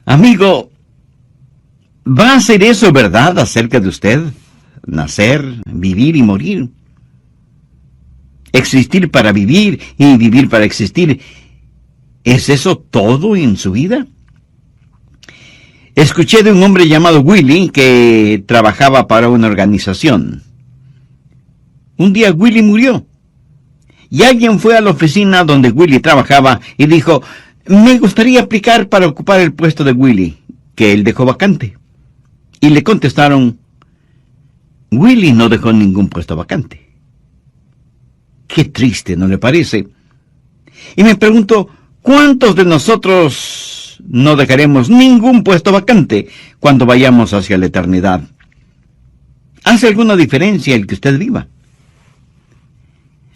Amigo, ¿va a ser eso verdad acerca de usted? Nacer, vivir y morir. Existir para vivir y vivir para existir. ¿Es eso todo en su vida? Escuché de un hombre llamado Willy que trabajaba para una organización. Un día Willy murió. Y alguien fue a la oficina donde Willy trabajaba y dijo: me gustaría aplicar para ocupar el puesto de Willy, que él dejó vacante. Y le contestaron: Willy no dejó ningún puesto vacante. Qué triste, ¿no le parece? Y me pregunto, ¿cuántos de nosotros no dejaremos ningún puesto vacante cuando vayamos hacia la eternidad? ¿Hace alguna diferencia el que usted viva?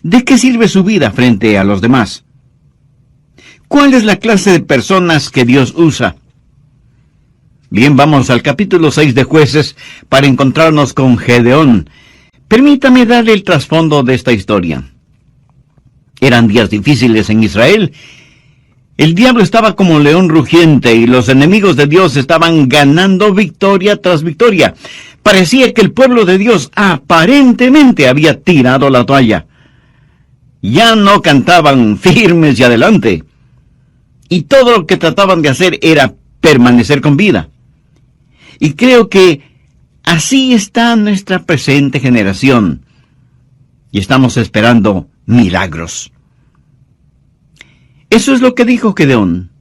¿De qué sirve su vida frente a los demás? ¿Cuál es la clase de personas que Dios usa? Bien, vamos al capítulo 6 de Jueces para encontrarnos con Gedeón. Permítame darle el trasfondo de esta historia. Eran días difíciles en Israel. El diablo estaba como león rugiente y los enemigos de Dios estaban ganando victoria tras victoria. Parecía que el pueblo de Dios aparentemente había tirado la toalla. Ya no cantaban firmes y adelante. Y todo lo que trataban de hacer era permanecer con vida. Y creo que así está nuestra presente generación. Y estamos esperando milagros. Eso es lo que dijo Gedeón.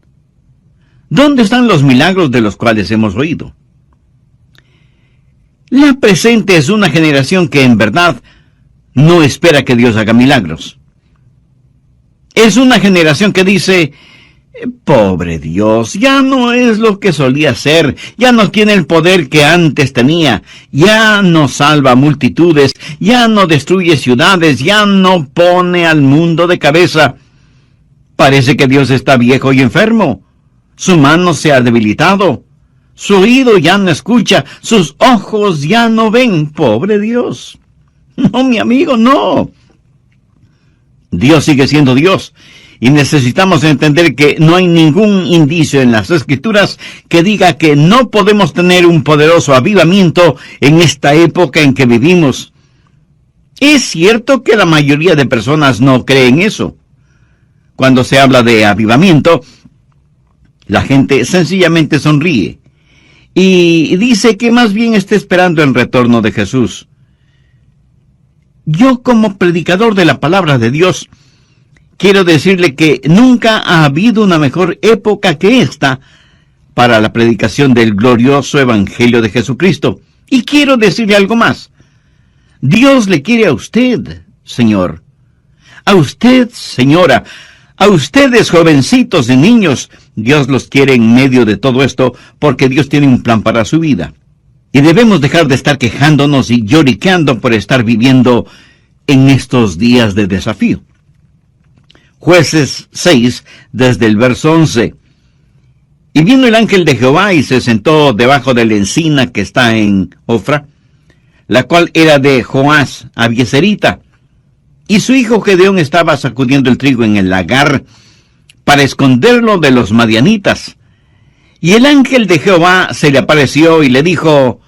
¿Dónde están los milagros de los cuales hemos oído? La presente es una generación que en verdad no espera que Dios haga milagros. Es una generación que dice: pobre Dios, ya no es lo que solía ser, ya no tiene el poder que antes tenía, ya no salva multitudes, ya no destruye ciudades, ya no pone al mundo de cabeza. Parece que Dios está viejo y enfermo, su mano se ha debilitado, su oído ya no escucha, sus ojos ya no ven. Pobre Dios. No, mi amigo, no. Dios sigue siendo Dios, y necesitamos entender que no hay ningún indicio en las Escrituras que diga que no podemos tener un poderoso avivamiento en esta época en que vivimos. Es cierto que la mayoría de personas no creen eso. Cuando se habla de avivamiento, la gente sencillamente sonríe y dice que más bien está esperando el retorno de Jesús. Yo, como predicador de la palabra de Dios, quiero decirle que nunca ha habido una mejor época que esta para la predicación del glorioso Evangelio de Jesucristo. Y quiero decirle algo más. Dios le quiere a usted, señor. A usted, señora. A ustedes, jovencitos y niños. Dios los quiere en medio de todo esto porque Dios tiene un plan para su vida. Y debemos dejar de estar quejándonos y lloriqueando por estar viviendo en estos días de desafío. Jueces 6, desde el verso 11. Y vino el ángel de Jehová y se sentó debajo de la encina que está en Ofra, la cual era de Joás, Abieserita. Y su hijo Gedeón estaba sacudiendo el trigo en el lagar para esconderlo de los madianitas. Y el ángel de Jehová se le apareció y le dijo: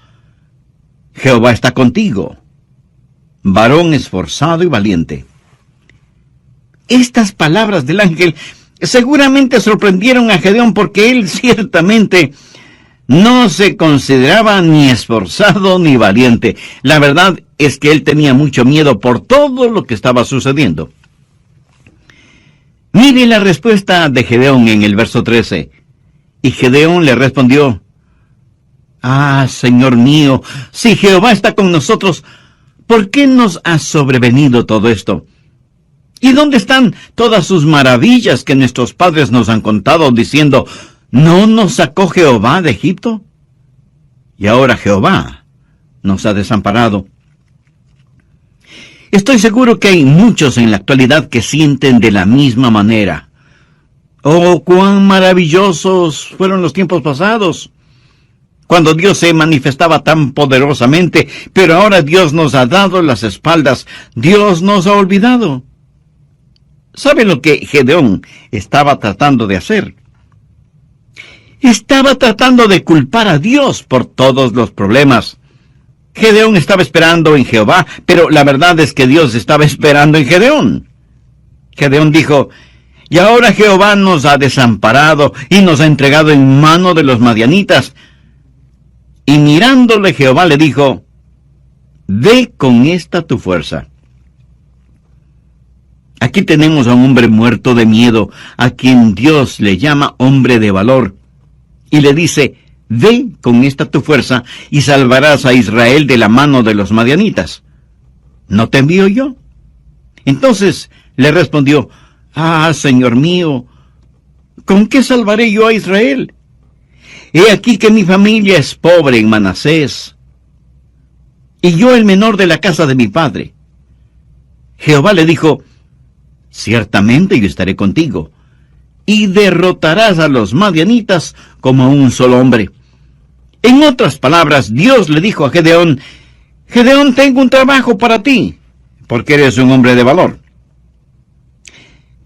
Jehová está contigo, varón esforzado y valiente. Estas palabras del ángel seguramente sorprendieron a Gedeón porque él ciertamente no se consideraba ni esforzado ni valiente. La verdad es que él tenía mucho miedo por todo lo que estaba sucediendo. Mire la respuesta de Gedeón en el verso 13. Y Gedeón le respondió: ah, Señor mío, si Jehová está con nosotros, ¿por qué nos ha sobrevenido todo esto? ¿Y dónde están todas sus maravillas que nuestros padres nos han contado, diciendo: ¿no nos sacó Jehová de Egipto? Y ahora Jehová nos ha desamparado. Estoy seguro que hay muchos en la actualidad que sienten de la misma manera. Oh, cuán maravillosos fueron los tiempos pasados, cuando Dios se manifestaba tan poderosamente, pero ahora Dios nos ha dado las espaldas, Dios nos ha olvidado. ¿Sabe lo que Gedeón estaba tratando de hacer? estaba tratando de culpar a Dios por todos los problemas. Gedeón estaba esperando en Jehová, pero la verdad es que Dios estaba esperando en Gedeón. Gedeón dijo: y ahora Jehová nos ha desamparado y nos ha entregado en mano de los madianitas. Y mirándole Jehová le dijo: ve con esta tu fuerza. Aquí tenemos a un hombre muerto de miedo, a quien Dios le llama hombre de valor, y le dice: ve con esta tu fuerza y salvarás a Israel de la mano de los madianitas. ¿No te envío yo? Entonces le respondió: ah, Señor mío, ¿con qué salvaré yo a Israel? He aquí que mi familia es pobre en Manasés, y yo el menor de la casa de mi padre. Jehová le dijo: ciertamente yo estaré contigo, y derrotarás a los madianitas como un solo hombre. En otras palabras, Dios le dijo a Gedeón: Gedeón, tengo un trabajo para ti, porque eres un hombre de valor.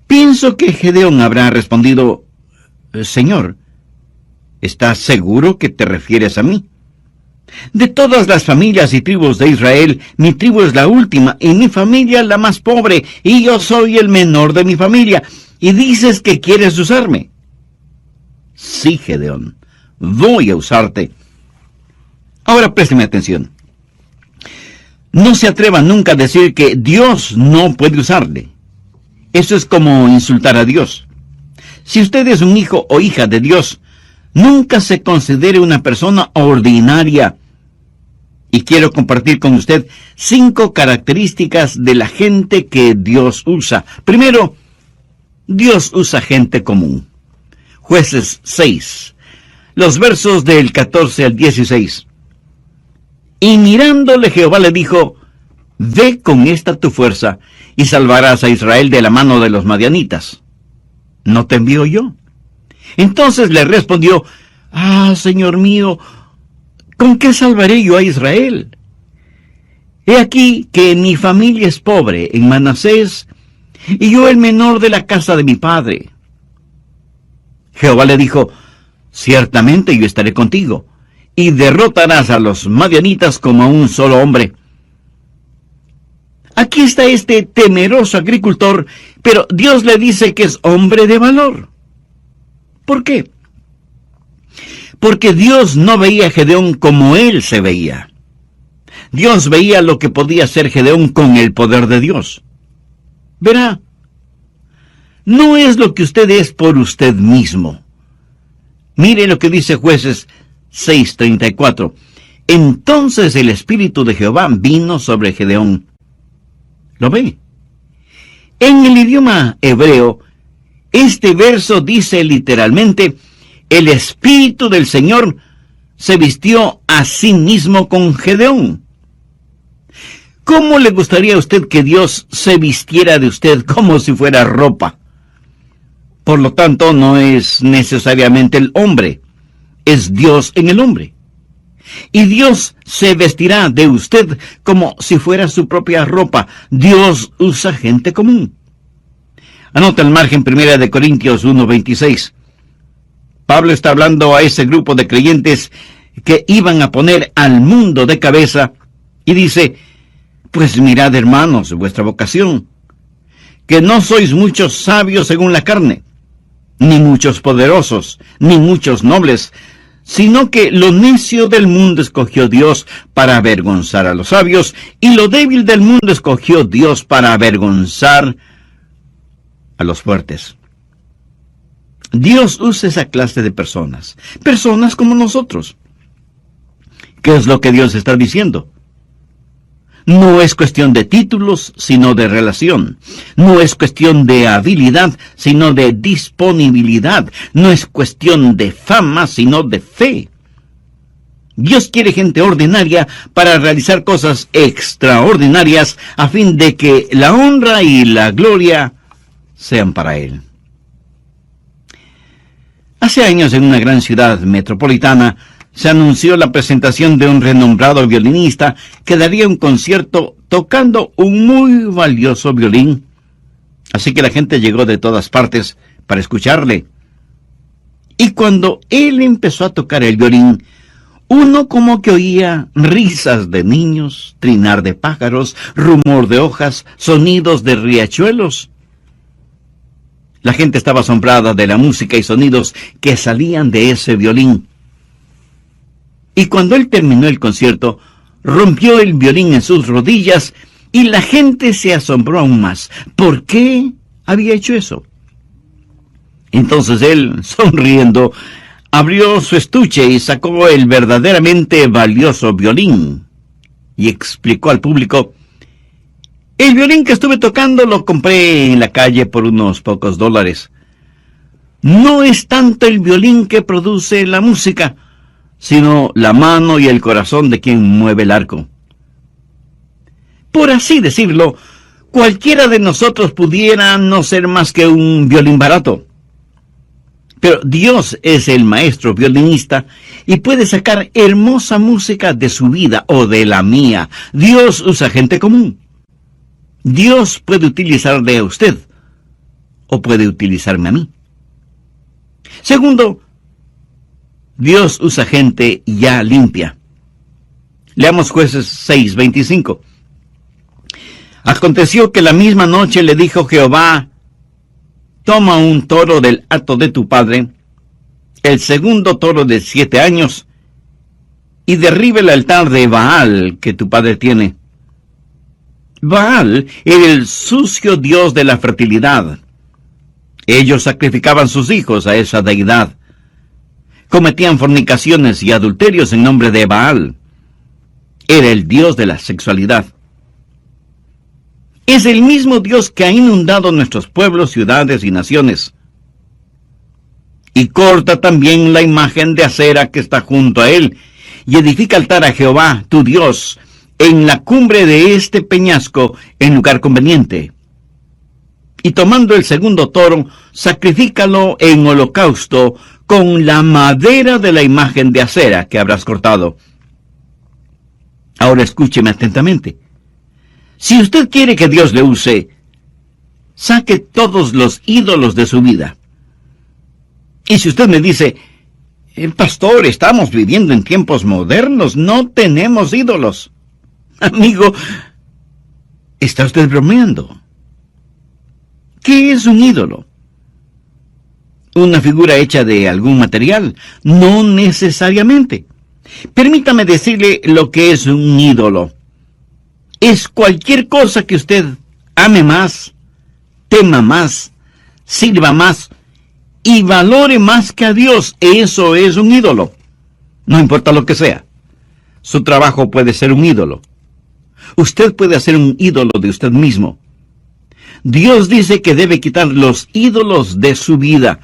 Pienso que Gedeón habrá respondido: Señor, ¿estás seguro que te refieres a mí? De todas las familias y tribus de Israel, mi tribu es la última, y mi familia la más pobre, y yo soy el menor de mi familia, y dices que quieres usarme. Sí, Gedeón, voy a usarte. Ahora présteme atención. No se atreva nunca a decir que Dios no puede usarle. Eso es como insultar a Dios. Si usted es un hijo o hija de Dios, nunca se considere una persona ordinaria. Y quiero compartir con usted 5 características de la gente que Dios usa. Primero, Dios usa gente común. Jueces 6, los versos del 14 al 16. Y mirándole Jehová le dijo: ve con esta tu fuerza y salvarás a Israel de la mano de los madianitas. ¿No te envío yo? Entonces le respondió: ah, Señor mío, ¿con qué salvaré yo a Israel? He aquí que mi familia es pobre en Manasés, y yo el menor de la casa de mi padre. Jehová le dijo: ciertamente yo estaré contigo, y derrotarás a los madianitas como a un solo hombre. Aquí está este temeroso agricultor, pero Dios le dice que es hombre de valor. ¿Por qué? Porque Dios no veía a Gedeón como él se veía. Dios veía lo que podía hacer Gedeón con el poder de Dios. Verá, no es lo que usted es por usted mismo. Mire lo que dice Jueces 6:34. Entonces el Espíritu de Jehová vino sobre Gedeón. ¿Lo ve? En el idioma hebreo, este verso dice literalmente: el Espíritu del Señor se vistió a sí mismo con Gedeón. ¿Cómo le gustaría a usted que Dios se vistiera de usted como si fuera ropa? Por lo tanto, no es necesariamente el hombre, es Dios en el hombre. Y Dios se vestirá de usted como si fuera su propia ropa. Dios usa gente común. Anota el margen 1 Corintios 1:26. Pablo está hablando a ese grupo de creyentes que iban a poner al mundo de cabeza, y dice: pues mirad, hermanos, vuestra vocación, que no sois muchos sabios según la carne, ni muchos poderosos, ni muchos nobles, sino que lo necio del mundo escogió Dios para avergonzar a los sabios, y lo débil del mundo escogió Dios para avergonzar a los fuertes. Dios usa esa clase de personas, personas como nosotros. ¿Qué es lo que Dios está diciendo? No es cuestión de títulos, sino de relación. No es cuestión de habilidad, sino de disponibilidad. No es cuestión de fama, sino de fe. Dios quiere gente ordinaria para realizar cosas extraordinarias a fin de que la honra y la gloria sean para Él. Hace años, en una gran ciudad metropolitana, se anunció la presentación de un renombrado violinista que daría un concierto tocando un muy valioso violín. Así que la gente llegó de todas partes para escucharle. Y cuando él empezó a tocar el violín, uno como que oía risas de niños, trinar de pájaros, rumor de hojas, sonidos de riachuelos. La gente estaba asombrada de la música y sonidos que salían de ese violín. Y cuando él terminó el concierto, rompió el violín en sus rodillas y la gente se asombró aún más. ¿Por qué había hecho eso? Entonces él, sonriendo, abrió su estuche y sacó el verdaderamente valioso violín y explicó al público: el violín que estuve tocando lo compré en la calle por unos pocos dólares. No es tanto el violín que produce la música, sino la mano y el corazón de quien mueve el arco. Por así decirlo, cualquiera de nosotros pudiera no ser más que un violín barato. Pero Dios es el maestro violinista y puede sacar hermosa música de su vida o de la mía. Dios usa gente común. Dios puede utilizarle a usted o puede utilizarme a mí. Segundo, Dios usa gente ya limpia. Leamos Jueces 6:25. Aconteció que la misma noche le dijo Jehová: toma un toro del hato de tu padre, el segundo toro de 7 años, y derribe el altar de Baal que tu padre tiene. Baal era el sucio dios de la fertilidad. Ellos sacrificaban sus hijos a esa deidad. Cometían fornicaciones y adulterios en nombre de Baal. Era el dios de la sexualidad. Es el mismo Dios que ha inundado nuestros pueblos, ciudades y naciones. Y corta también la imagen de acera que está junto a él, y edifica altar a Jehová, tu Dios, en la cumbre de este peñasco, en lugar conveniente. Y tomando el segundo toro, sacrifícalo en holocausto con la madera de la imagen de acera que habrás cortado. Ahora escúcheme atentamente. Si usted quiere que Dios le use, saque todos los ídolos de su vida. Y si usted me dice: pastor, estamos viviendo en tiempos modernos, no tenemos ídolos. Amigo, ¿está usted bromeando? ¿Qué es un ídolo? ¿Una figura hecha de algún material? No necesariamente. Permítame decirle lo que es un ídolo. Es cualquier cosa que usted ame más, tema más, sirva más y valore más que a Dios. Eso es un ídolo. No importa lo que sea. Su trabajo puede ser un ídolo. Usted puede hacer un ídolo de usted mismo. Dios dice que debe quitar los ídolos de su vida.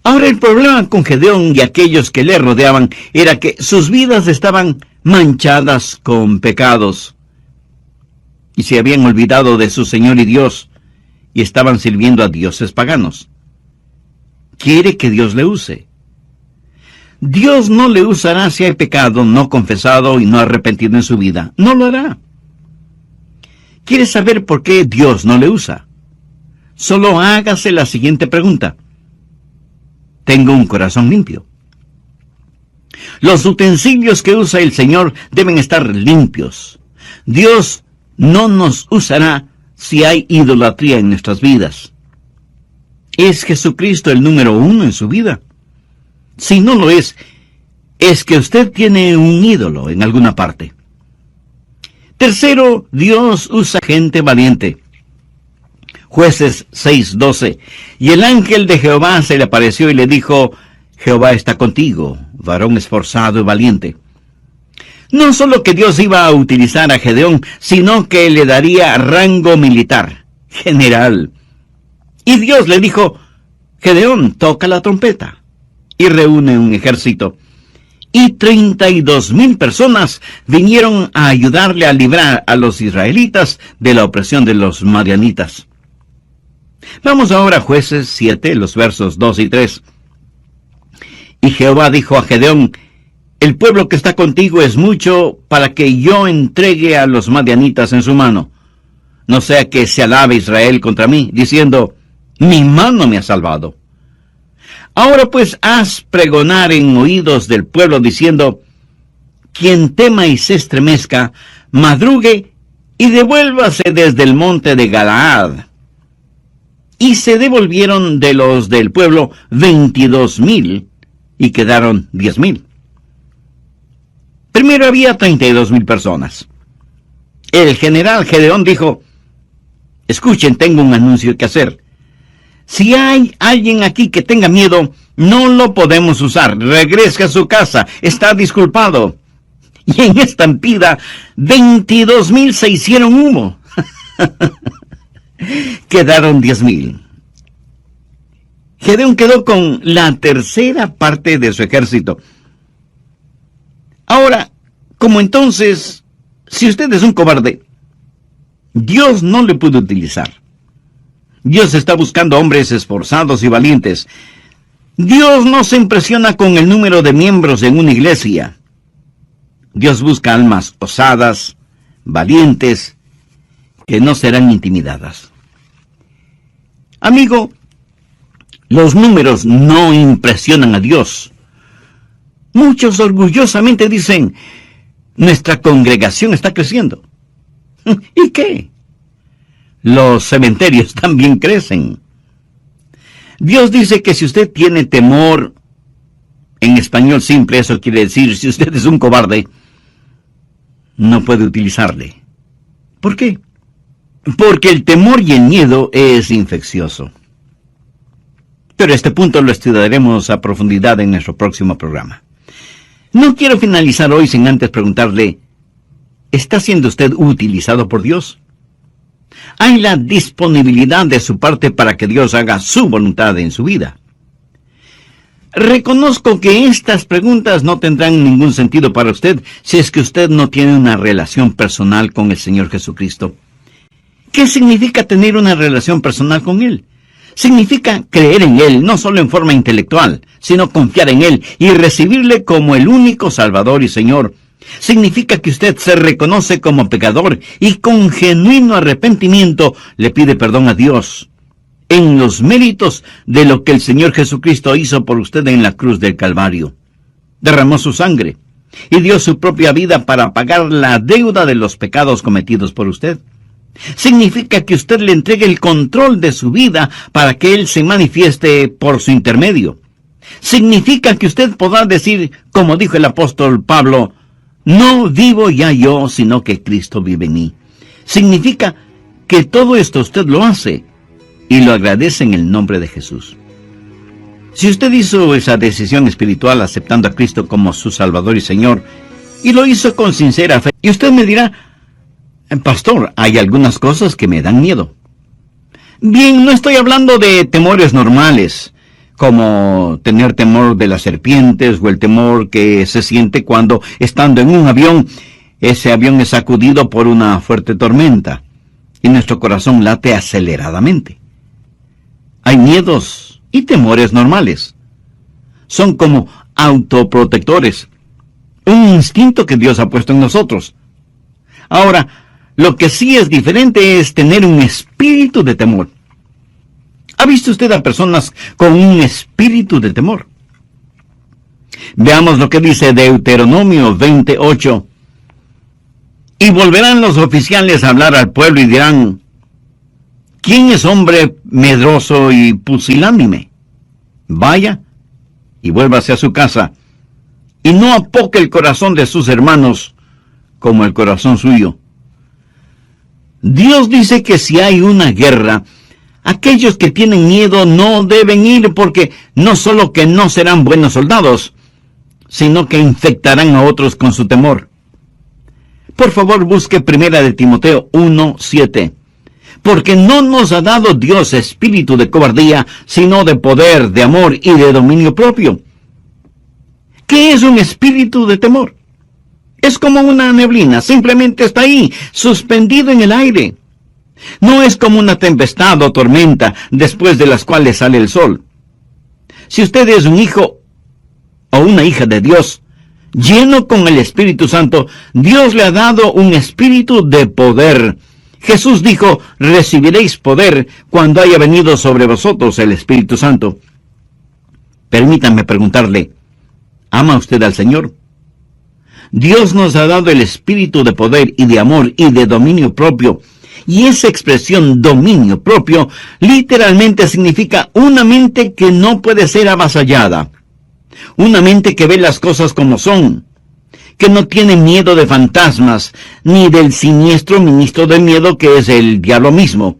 Ahora, el problema con Gedeón y aquellos que le rodeaban era que sus vidas estaban manchadas con pecados. Y se habían olvidado de su Señor y Dios, y estaban sirviendo a dioses paganos. ¿Quiere que Dios le use? Dios no le usará si hay pecado no confesado y no arrepentido en su vida. No lo hará. ¿Quiere saber por qué Dios no le usa? Solo hágase la siguiente pregunta: ¿tengo un corazón limpio? Los utensilios que usa el Señor deben estar limpios. Dios no nos usará si hay idolatría en nuestras vidas. ¿Es Jesucristo el número 1 en su vida? Si no lo es que usted tiene un ídolo en alguna parte. Tercero, Dios usa gente valiente. Jueces 6:12. Y el ángel de Jehová se le apareció y le dijo: Jehová está contigo, varón esforzado y valiente. No solo que Dios iba a utilizar a Gedeón, sino que le daría rango militar, general. Y Dios le dijo: Gedeón, toca la trompeta. Y reúne un ejército. Y 32,000 personas vinieron a ayudarle a librar a los israelitas de la opresión de los madianitas. Vamos ahora a Jueces 7, los versos 2 y 3. Y Jehová dijo a Gedeón: el pueblo que está contigo es mucho para que yo entregue a los madianitas en su mano. No sea que se alabe Israel contra mí, diciendo: mi mano me ha salvado. Ahora pues haz pregonar en oídos del pueblo diciendo: quien tema y se estremezca, madrugue y devuélvase desde el monte de Galaad. Y se devolvieron de los del pueblo 22,000 y quedaron 10,000. Primero había 32,000 personas. El general Gedeón dijo: escuchen, tengo un anuncio que hacer. Si hay alguien aquí que tenga miedo, no lo podemos usar. Regrese a su casa, está disculpado. Y en estampida, 22,000 se hicieron humo. Quedaron 10,000. Gedeón quedó con la tercera parte de su ejército. Ahora, como entonces, si usted es un cobarde, Dios no le puede utilizar. Dios está buscando hombres esforzados y valientes. Dios no se impresiona con el número de miembros en una iglesia. Dios busca almas osadas, valientes, que no serán intimidadas. Amigo, los números no impresionan a Dios. Muchos orgullosamente dicen: nuestra congregación está creciendo. ¿Y qué? Los cementerios también crecen. Dios dice que si usted tiene temor, en español simple eso quiere decir, si usted es un cobarde, no puede utilizarle. ¿Por qué? Porque el temor y el miedo es infeccioso. Pero este punto lo estudiaremos a profundidad en nuestro próximo programa. No quiero finalizar hoy sin antes preguntarle: ¿está siendo usted utilizado por Dios? ¿Hay la disponibilidad de su parte para que Dios haga su voluntad en su vida? Reconozco que estas preguntas no tendrán ningún sentido para usted si es que usted no tiene una relación personal con el Señor Jesucristo. ¿Qué significa tener una relación personal con Él? Significa creer en Él, no solo en forma intelectual, sino confiar en Él y recibirle como el único Salvador y Señor. Significa que usted se reconoce como pecador y con genuino arrepentimiento le pide perdón a Dios en los méritos de lo que el Señor Jesucristo hizo por usted en la cruz del Calvario. Derramó su sangre y dio su propia vida para pagar la deuda de los pecados cometidos por usted. Significa que usted le entregue el control de su vida para que Él se manifieste por su intermedio. Significa que usted podrá decir, como dijo el apóstol Pablo: no vivo ya yo, sino que Cristo vive en mí. Significa que todo esto usted lo hace y lo agradece en el nombre de Jesús. Si usted hizo esa decisión espiritual aceptando a Cristo como su Salvador y Señor, y lo hizo con sincera fe, y usted me dirá: pastor, hay algunas cosas que me dan miedo. Bien, no estoy hablando de temores normales, como tener temor de las serpientes o el temor que se siente cuando, estando en un avión, ese avión es sacudido por una fuerte tormenta y nuestro corazón late aceleradamente. Hay miedos y temores normales. Son como autoprotectores, un instinto que Dios ha puesto en nosotros. Ahora, lo que sí es diferente es tener un espíritu de temor. ¿Ha visto usted a personas con un espíritu de temor? Veamos lo que dice Deuteronomio 28. Y volverán los oficiales a hablar al pueblo y dirán: ¿quién es hombre medroso y pusilánime? Vaya y vuélvase a su casa, y no apoque el corazón de sus hermanos como el corazón suyo. Dios dice que si hay una guerra, aquellos que tienen miedo no deben ir, porque no solo que no serán buenos soldados, sino que infectarán a otros con su temor. Por favor, busque 1 de Timoteo 1:7. Porque no nos ha dado Dios espíritu de cobardía, sino de poder, de amor y de dominio propio. ¿Qué es un espíritu de temor? Es como una neblina, simplemente está ahí, suspendido en el aire. No es como una tempestad o tormenta después de las cuales sale el sol. Si usted es un hijo o una hija de Dios, lleno con el Espíritu Santo, Dios le ha dado un espíritu de poder. Jesús dijo: recibiréis poder cuando haya venido sobre vosotros el Espíritu Santo. Permítanme preguntarle, ¿ama usted al Señor? Dios nos ha dado el espíritu de poder y de amor y de dominio propio. Y esa expresión dominio propio literalmente significa una mente que no puede ser avasallada. Una mente que ve las cosas como son, que no tiene miedo de fantasmas, ni del siniestro ministro del miedo que es el diablo mismo.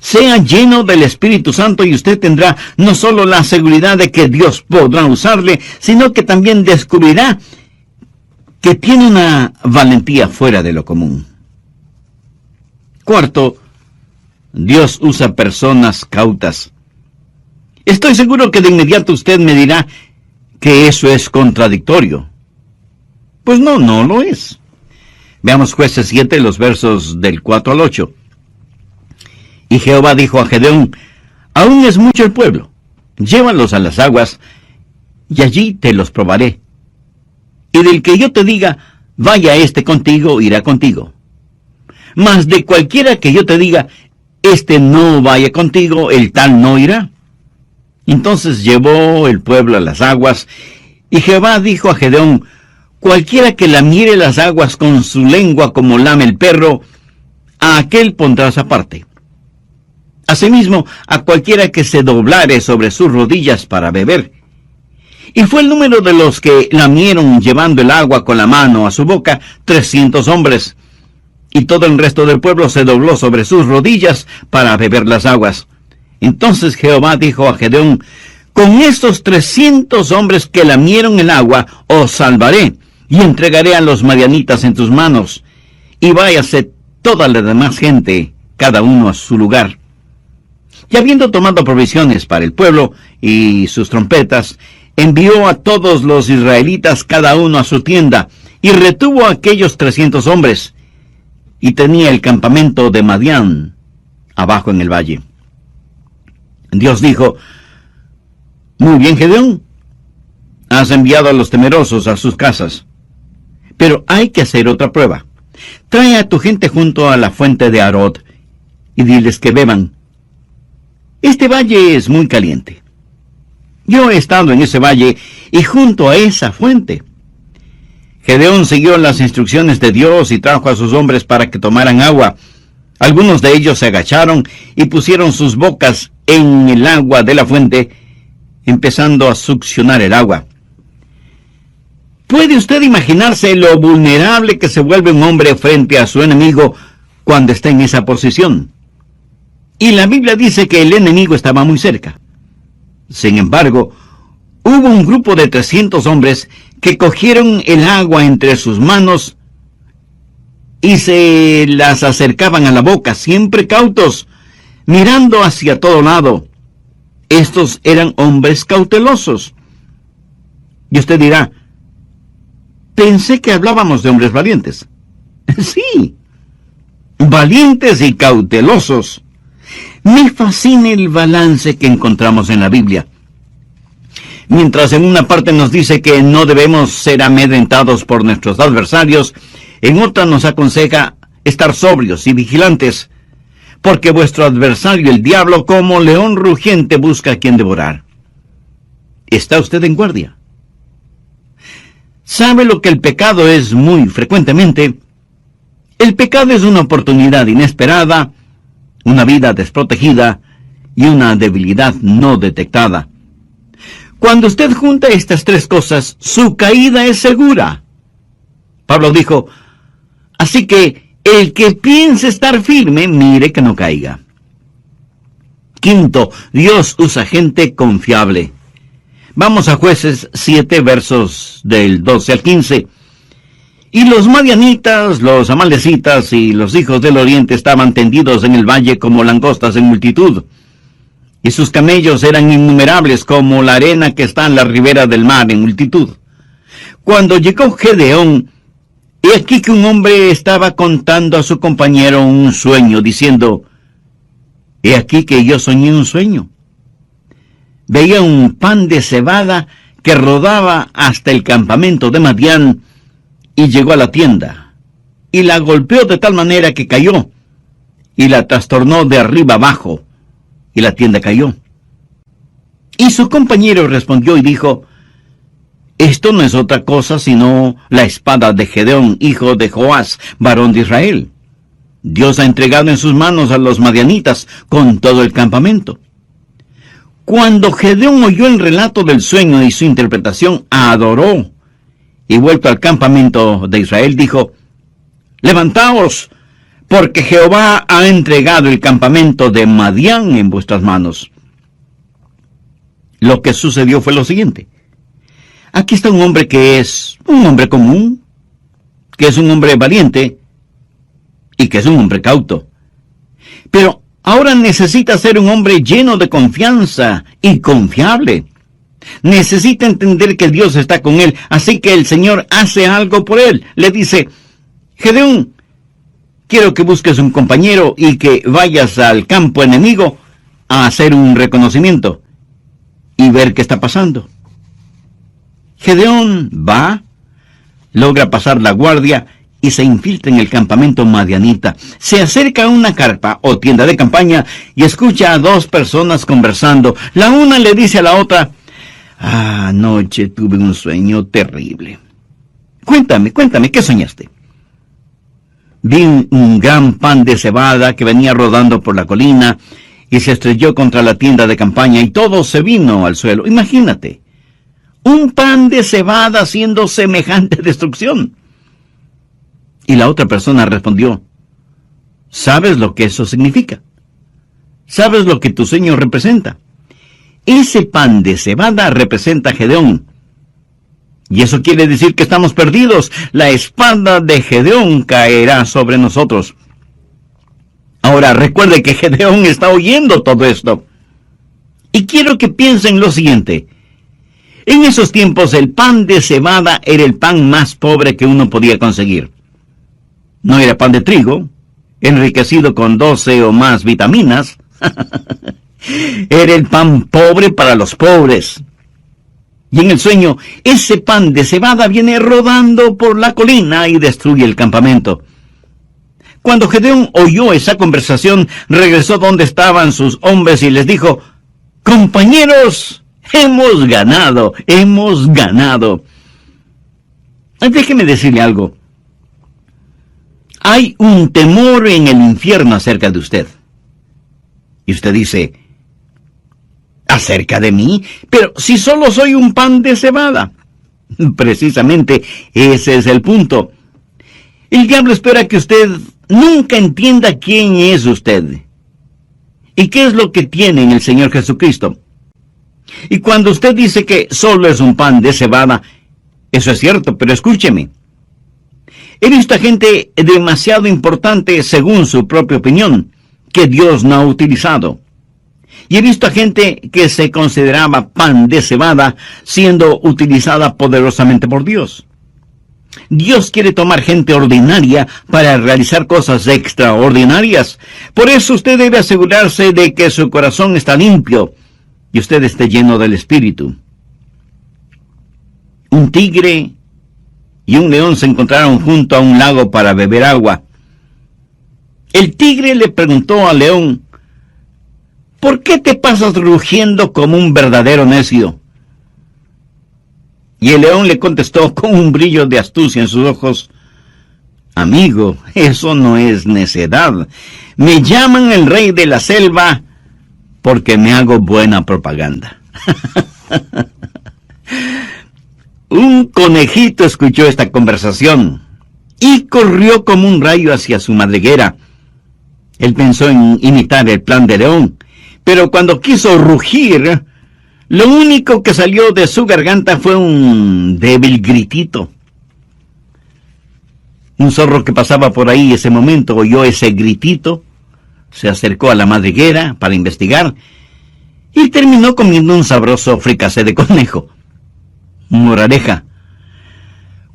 Sea lleno del Espíritu Santo y usted tendrá no solo la seguridad de que Dios podrá usarle, sino que también descubrirá que tiene una valentía fuera de lo común. Cuarto, Dios usa personas cautas. Estoy seguro que de inmediato usted me dirá que eso es contradictorio. Pues no lo es. Veamos Jueces 7, los versos del 4 al 8. Y Jehová dijo a Gedeón, aún es mucho el pueblo, llévalos a las aguas, y allí te los probaré. Y del que yo te diga, vaya este contigo, irá contigo. Mas de cualquiera que yo te diga, este no vaya contigo, el tal no irá. Entonces llevó el pueblo a las aguas, y Jehová dijo a Gedeón, cualquiera que lamiere las aguas con su lengua como lame el perro, a aquel pondrás aparte. Asimismo, a cualquiera que se doblare sobre sus rodillas para beber. Y fue el número de los que lamieron llevando el agua con la mano a su boca, 300 hombres. Y todo el resto del pueblo se dobló sobre sus rodillas para beber las aguas. Entonces Jehová dijo a Gedeón, con estos 300 hombres que lamieron el agua, os salvaré, y entregaré a los madianitas en tus manos. Y váyase toda la demás gente, cada uno a su lugar. Y habiendo tomado provisiones para el pueblo y sus trompetas, envió a todos los israelitas cada uno a su tienda, y retuvo a aquellos 300 hombres, y tenía el campamento de Madián abajo en el valle. Dios dijo, muy bien, Gedeón, has enviado a los temerosos a sus casas, pero hay que hacer otra prueba. Trae a tu gente junto a la fuente de Arod, y diles que beban. Este valle es muy caliente. Yo he estado en ese valle y junto a esa fuente. Gedeón siguió las instrucciones de Dios y trajo a sus hombres para que tomaran agua. Algunos de ellos se agacharon y pusieron sus bocas en el agua de la fuente, empezando a succionar el agua. ¿Puede usted imaginarse lo vulnerable que se vuelve un hombre frente a su enemigo cuando está en esa posición? Y la Biblia dice que el enemigo estaba muy cerca. Sin embargo, hubo un grupo de 300 hombres que cogieron el agua entre sus manos y se las acercaban a la boca, siempre cautos, mirando hacia todo lado. Estos eran hombres cautelosos. Y usted dirá, pensé que hablábamos de hombres valientes. Sí, valientes y cautelosos. Me fascina el balance que encontramos en la Biblia. Mientras en una parte nos dice que no debemos ser amedrentados por nuestros adversarios, en otra nos aconseja estar sobrios y vigilantes, porque vuestro adversario, el diablo, como león rugiente, busca a quien devorar. ¿Está usted en guardia? ¿Sabe lo que el pecado es muy frecuentemente? El pecado es una oportunidad inesperada, una vida desprotegida y una debilidad no detectada. Cuando usted junta estas tres cosas, su caída es segura. Pablo dijo, así que el que piense estar firme, mire que no caiga. Quinto, Dios usa gente confiable. Vamos a Jueces 7, versos del 12 al 15. Y los madianitas, los amalecitas y los hijos del oriente estaban tendidos en el valle como langostas en multitud. Y sus camellos eran innumerables como la arena que está en la ribera del mar en multitud. Cuando llegó Gedeón, he aquí que un hombre estaba contando a su compañero un sueño, diciendo, he aquí que yo soñé un sueño. Veía un pan de cebada que rodaba hasta el campamento de Madián, y llegó a la tienda, y la golpeó de tal manera que cayó, y la trastornó de arriba abajo, y la tienda cayó. Y su compañero respondió y dijo: esto no es otra cosa sino la espada de Gedeón, hijo de Joás, varón de Israel. Dios ha entregado en sus manos a los madianitas con todo el campamento. Cuando Gedeón oyó el relato del sueño y su interpretación, adoró, y vuelto al campamento de Israel dijo: levantaos, porque Jehová ha entregado el campamento de Madián en vuestras manos. Lo que sucedió fue lo siguiente. Aquí está un hombre que es un hombre común, que es un hombre valiente y que es un hombre cauto. Pero ahora necesita ser un hombre lleno de confianza y confiable. Necesita entender que Dios está con él, así que el Señor hace algo por él. Le dice: Gedeón, quiero que busques un compañero y que vayas al campo enemigo a hacer un reconocimiento y ver qué está pasando. Gedeón va, logra pasar la guardia y se infiltra en el campamento madianita. Se acerca a una carpa o tienda de campaña y escucha a dos personas conversando. La una le dice a la otra: anoche tuve un sueño terrible. Cuéntame, ¿qué soñaste? Vi un gran pan de cebada que venía rodando por la colina y se estrelló contra la tienda de campaña y todo se vino al suelo. Imagínate, un pan de cebada haciendo semejante destrucción. Y la otra persona respondió: ¿sabes lo que eso significa? ¿Sabes lo que tu sueño representa? Ese pan de cebada representa a Gedeón. Y eso quiere decir que estamos perdidos. La espada de Gedeón caerá sobre nosotros. Ahora recuerde que Gedeón está oyendo todo esto. Y quiero que piensen lo siguiente. En esos tiempos el pan de cebada era el pan más pobre que uno podía conseguir. No era pan de trigo, enriquecido con 12 o más vitaminas. Era el pan pobre para los pobres. Y en el sueño, ese pan de cebada viene rodando por la colina y destruye el campamento. Cuando Gedeón oyó esa conversación, regresó donde estaban sus hombres y les dijo: compañeros, hemos ganado. Déjeme decirle algo. Hay un temor en el infierno acerca de usted. Y usted dice: ¿acerca de mí? Pero si solo soy un pan de cebada. Precisamente ese es el punto. El diablo espera que usted nunca entienda quién es usted y qué es lo que tiene en el Señor Jesucristo. Y cuando usted dice que solo es un pan de cebada, eso es cierto, pero escúcheme. He visto a gente demasiado importante, según su propia opinión, que Dios no ha utilizado. Y he visto a gente que se consideraba pan de cebada siendo utilizada poderosamente por Dios. Dios quiere tomar gente ordinaria para realizar cosas extraordinarias. Por eso usted debe asegurarse de que su corazón está limpio y usted esté lleno del Espíritu. Un tigre y un león se encontraron junto a un lago para beber agua. El tigre le preguntó al león: ¿por qué te pasas rugiendo como un verdadero necio? Y el león le contestó con un brillo de astucia en sus ojos: amigo, eso no es necedad. Me llaman el rey de la selva porque me hago buena propaganda. Un conejito escuchó esta conversación y corrió como un rayo hacia su madriguera. Él pensó en imitar el plan de león, pero cuando quiso rugir, lo único que salió de su garganta fue un débil gritito. Un zorro que pasaba por ahí ese momento oyó ese gritito, se acercó a la madriguera para investigar y terminó comiendo un sabroso fricasé de conejo. Moraleja: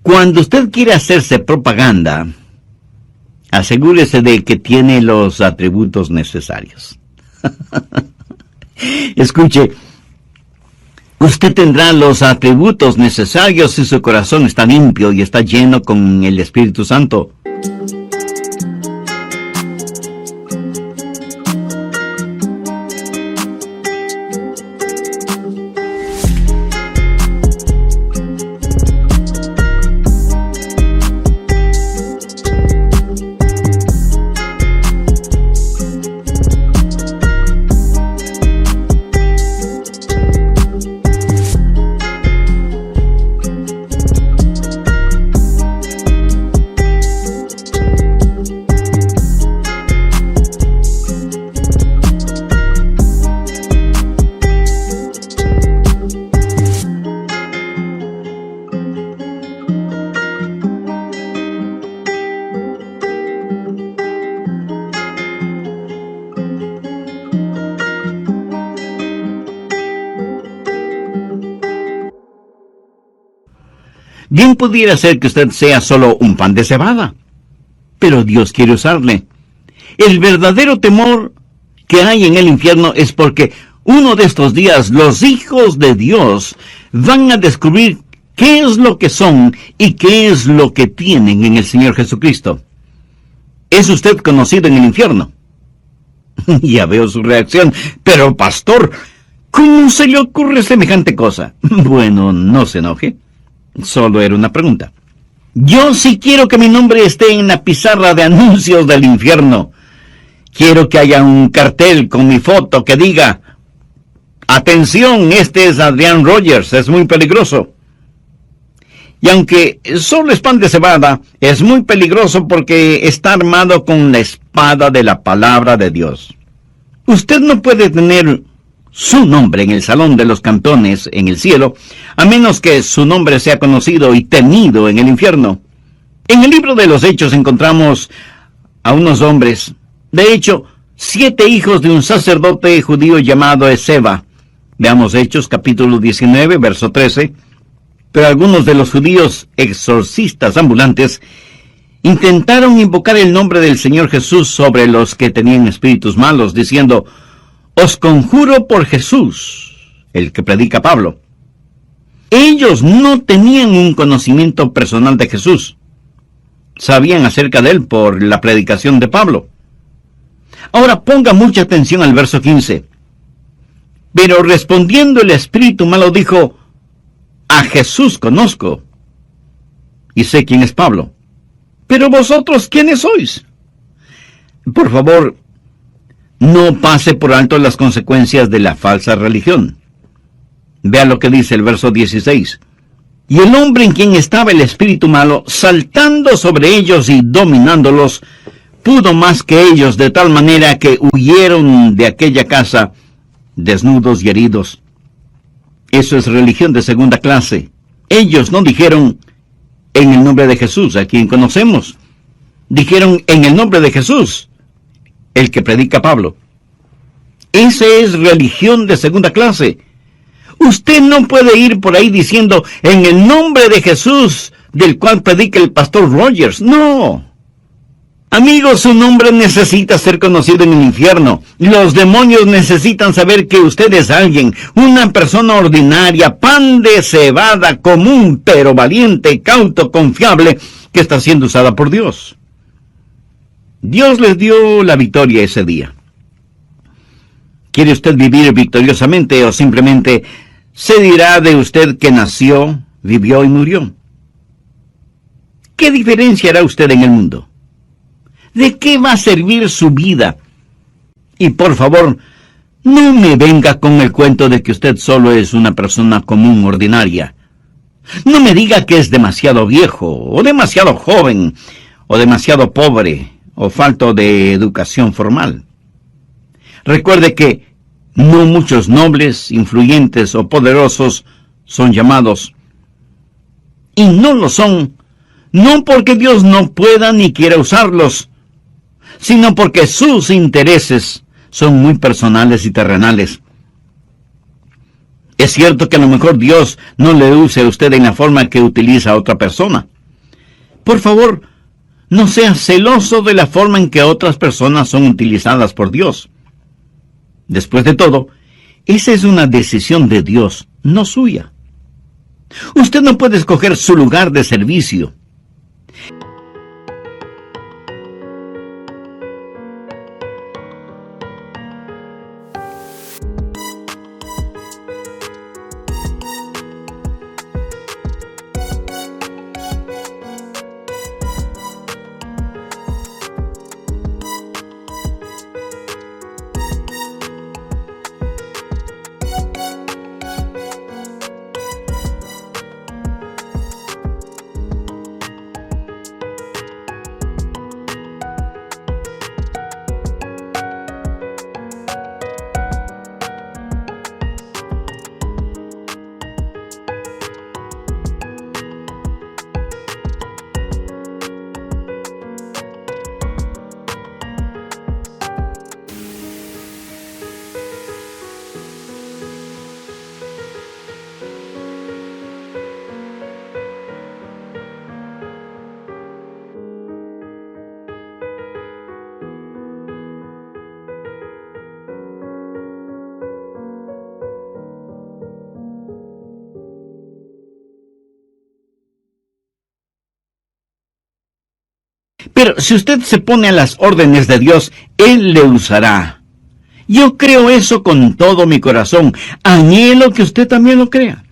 cuando usted quiere hacerse propaganda, asegúrese de que tiene los atributos necesarios. Escuche, usted tendrá los atributos necesarios si su corazón está limpio y está lleno con el Espíritu Santo. Bien pudiera ser que usted sea solo un pan de cebada, pero Dios quiere usarle. El verdadero temor que hay en el infierno es porque uno de estos días los hijos de Dios van a descubrir qué es lo que son y qué es lo que tienen en el Señor Jesucristo. ¿Es usted conocido en el infierno? Ya veo su reacción. Pero, pastor, ¿cómo se le ocurre semejante cosa? Bueno, no se enoje. Solo era una pregunta. Yo sí quiero que mi nombre esté en la pizarra de anuncios del infierno. Quiero que haya un cartel con mi foto que diga: atención, este es Adrian Rogers, es muy peligroso. Y aunque solo es pan de cebada, es muy peligroso porque está armado con la espada de la palabra de Dios. Usted no puede tener su nombre en el salón de los cantones en el cielo, a menos que su nombre sea conocido y temido en el infierno. En el libro de los Hechos encontramos a unos hombres, de hecho, 7 hijos de un sacerdote judío llamado Esceva. Veamos Hechos capítulo 19, verso 13. Pero algunos de los judíos exorcistas ambulantes intentaron invocar el nombre del Señor Jesús sobre los que tenían espíritus malos, diciendo: os conjuro por Jesús, el que predica Pablo. Ellos no tenían un conocimiento personal de Jesús. Sabían acerca de él por la predicación de Pablo. Ahora ponga mucha atención al verso 15. Pero respondiendo el espíritu malo dijo: a Jesús conozco, y sé quién es Pablo. Pero vosotros, ¿quiénes sois? Por favor, no pase por alto las consecuencias de la falsa religión. Vea lo que dice el verso 16. Y el hombre en quien estaba el espíritu malo, saltando sobre ellos y dominándolos, pudo más que ellos, de tal manera que huyeron de aquella casa desnudos y heridos. Eso es religión de segunda clase. Ellos no dijeron: en el nombre de Jesús, a quien conocemos. Dijeron: en el nombre de Jesús, el que predica Pablo. Esa es religión de segunda clase. Usted no puede ir por ahí diciendo: en el nombre de Jesús, del cual predica el pastor Rogers. No. Amigos, su nombre necesita ser conocido en el infierno. Los demonios necesitan saber que usted es alguien, una persona ordinaria, pan de cebada, común, pero valiente, cauto, confiable, que está siendo usada por Dios. Dios les dio la victoria ese día. ¿Quiere usted vivir victoriosamente o simplemente se dirá de usted que nació, vivió y murió? ¿Qué diferencia hará usted en el mundo? ¿De qué va a servir su vida? Y por favor, no me venga con el cuento de que usted solo es una persona común, ordinaria. No me diga que es demasiado viejo, o demasiado joven, o demasiado pobre, o falto de educación formal. Recuerde que no muchos nobles, influyentes o poderosos son llamados. Y no lo son, no porque Dios no pueda ni quiera usarlos, sino porque sus intereses son muy personales y terrenales. Es cierto que a lo mejor Dios no le use a usted en la forma que utiliza a otra persona. Por favor, no sea celoso de la forma en que otras personas son utilizadas por Dios. Después de todo, esa es una decisión de Dios, no suya. Usted no puede escoger su lugar de servicio. Pero si usted se pone a las órdenes de Dios, Él le usará. Yo creo eso con todo mi corazón. Anhelo que usted también lo crea.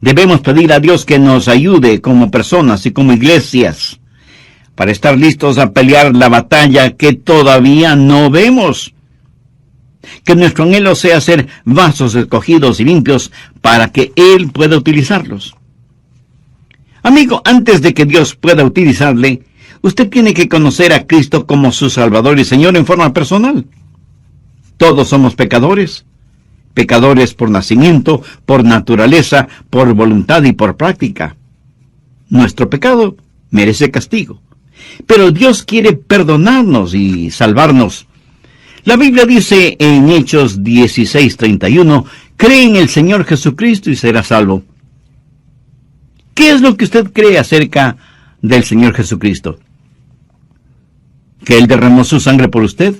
Debemos pedir a Dios que nos ayude como personas y como iglesias para estar listos a pelear la batalla que todavía no vemos. Que nuestro anhelo sea ser vasos escogidos y limpios para que Él pueda utilizarlos. Amigo, antes de que Dios pueda utilizarle, usted tiene que conocer a Cristo como su Salvador y Señor en forma personal. Todos somos pecadores. Pecadores por nacimiento, por naturaleza, por voluntad y por práctica. Nuestro pecado merece castigo. Pero Dios quiere perdonarnos y salvarnos. La Biblia dice en Hechos 16:31, cree en el Señor Jesucristo y será salvo. ¿Qué es lo que usted cree acerca del Señor Jesucristo? ¿Que Él derramó su sangre por usted?